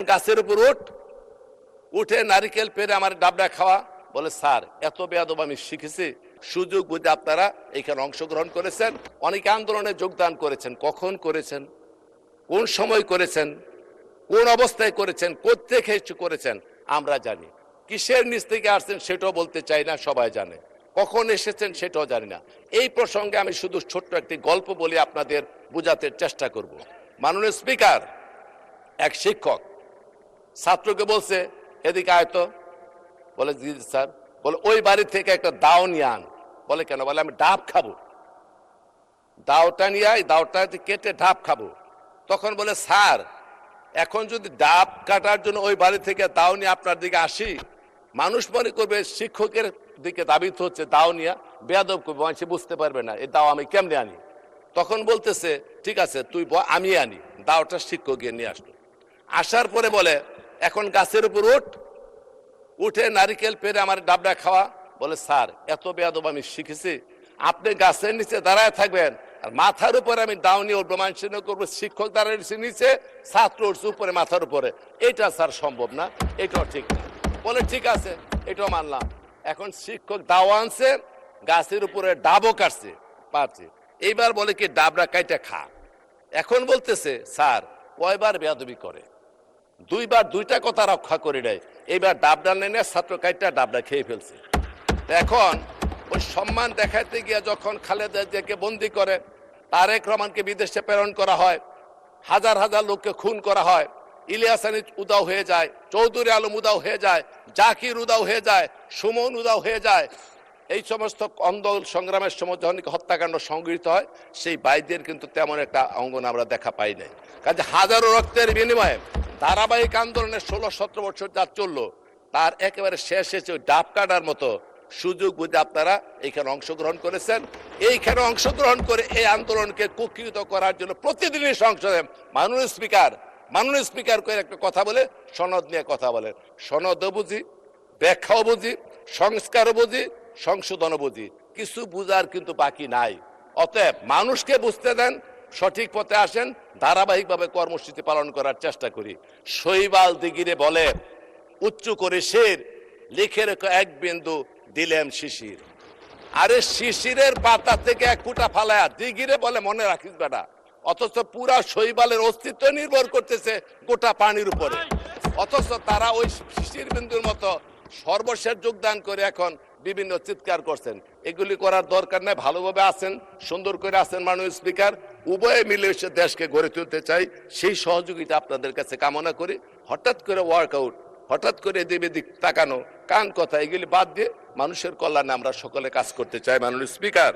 গাছের উপর উঠে নারিকেল পেরে আমার ডাবডা খাওয়া। বলে স্যার এত বেয়াদব আমি শিখেছি, সুযোগ বুঝে আপনারা এখানে অংশগ্রহণ করেছেন, অনেকে আন্দোলনে যোগদান করেছেন, কখন করেছেন, কোন সময় করেছেন, কোন অবস্থায় করেছেন, কোত্থেকে করেছেন আমরা জানি, কিসের নিচ থেকে আসছেন সেটাও বলতে চাই না, সবাই জানে, কখন এসেছেন সেটাও জানি না। এই প্রসঙ্গে আমি শুধু ছোট্ট একটি গল্প বলে আপনাদের বোঝাতে চেষ্টা করব। মাননীয় স্পিকার, এক শিক্ষক ছাত্রকে বলছে এদিকে আয়তো, বলে জি স্যার। বলে ওই বাড়ি থেকে একটা দাও নিয়ে আন। বলে কেন? বলে আমি ডাব খাবো। দাওটা নিয়ে আয়, দাওটা কেটে ডাব খাবো। তখন বলে স্যার এখন যদি ডাব কাটার জন্য ওই বাড়ি থেকে দাও নিয়ে আপনার দিকে আসি, মানুষ মনে করবে শিক্ষকের দিকে দাবিত হচ্ছে, দাও নিয়ে বেয়াদব করবে, মানুষ বুঝতে পারবে না এই দাও আমি কেমনে আনি। তখন বলতেছে ঠিক আছে তুই আমি আনি। দাওটা শিক্ষক গিয়ে নিয়ে আসলো। আসার পরে বলে এখন গাছের উপর উঠে নারিকেল পেরে আমার ডাবডা খাওয়া। বলে স্যার এত বেয়াদব আমি শিখেছি, আপনি গাছের নিচে দাঁড়ায় থাকবেন আর মাথার উপরে আমি দাউনি উঠবো, মানুষ করবো শিক্ষক দাঁড়িয়েছে নিচে, ছাত্র উঠছে উপরে মাথার উপরে, এটা স্যার সম্ভব না, এটাও ঠিক না। বলে ঠিক আছে এটাও মানলাম। এখন শিক্ষক দাও আনছে, গাছের উপরে ডাবও কাটছে পারছে, এইবার বলে কি ডাবরা কাইটা খা। এখন বলতেছে স্যার কয়বার বেয়াদবি করে, দুইবার দুইটা কথা রক্ষা করে দেয়, এইবার ডাবডা নেনে ছাত্র কাইটা ডাবডা খেয়ে ফেলছে। এখন ওই সম্মান দেখাতে গিয়ে যখন খালেদা জিয়াকে বন্দি করে, তারেক রহমানকে বিদেশে প্রেরণ করা হয়, হাজার হাজার লোককে খুন করা হয়, ইলিয়াস আলী উদাও হয়ে যায়, চৌধুরী আলম উদাও হয়ে যায়, জাকির উদাও হয়ে যায়, সুমন উদাও হয়ে যায়, এই সমস্ত আন্দোলন সংগ্রামের সময় যখন হত্যাকাণ্ড সংঘটিত হয়, সেই বাইদের কিন্তু তেমন একটা অঙ্গন আমরা দেখা পাই নাই। কাজে হাজারো রক্তের বিনিময়ে ধারাবাহিক আন্দোলনের 16-17 বছর যা চললো, তার একেবারে শেষ এসে ডাব কাটার মতো সুযোগ বুঝে আপনারা এইখানে অংশগ্রহণ করেছেন। এইখানে অংশগ্রহণ করে এই আন্দোলনকে কুক্ষিগত করার জন্য প্রতিদিনই সংসদে মাননীয় স্পিকার করে একটা কথা বলে, সনদ নিয়ে কথা বলেন। সনদও বুঝি, ব্যাখ্যাও বুঝি, সংস্কারও বুঝি, সংশোধনও বুঝি, কিছু বুঝার কিন্তু বাকি নাই। অতএব মানুষকে বুঝতে দেন, সঠিক পথে আসেন, ধারাবাহিকভাবে কর্মসূচি পালন করার চেষ্টা করি। শৈবাল দিগিরে বলে উচ্চ করে শের, লিখে রেখো এক বিন্দু দিলেম শিশির। আরে শিশিরের পাতা থেকে এক ফুটা ফালায়া দিগিরে বলে মনে রাখিস বেটা, অথচ পুরা শৈবালের অস্তিত্ব নির্ভর করতেছে গোটা পানির উপরে। অথচ তারা ওই শিশির বিন্দুর মতো সর্বশেষ যোগদান করে এখন বিভিন্ন চিৎকার করছেন। এগুলি করার দরকার নেই, ভালোভাবে আছেন, সুন্দর করে আছেন মাননীয় স্পিকার। উভয়ে মিলে এসে দেশকে গড়ে তুলতে চাই, সেই সহযোগিতা আপনাদের কাছে কামনা করি। হঠাৎ করে ওয়ার্কআউট, হঠাৎ করে এদিক এদিক তাকানো, কান কথা, এগুলি বাদ দিয়ে মানুষের কল্যাণে আমরা সকলে কাজ করতে চাই মাননীয় স্পিকার।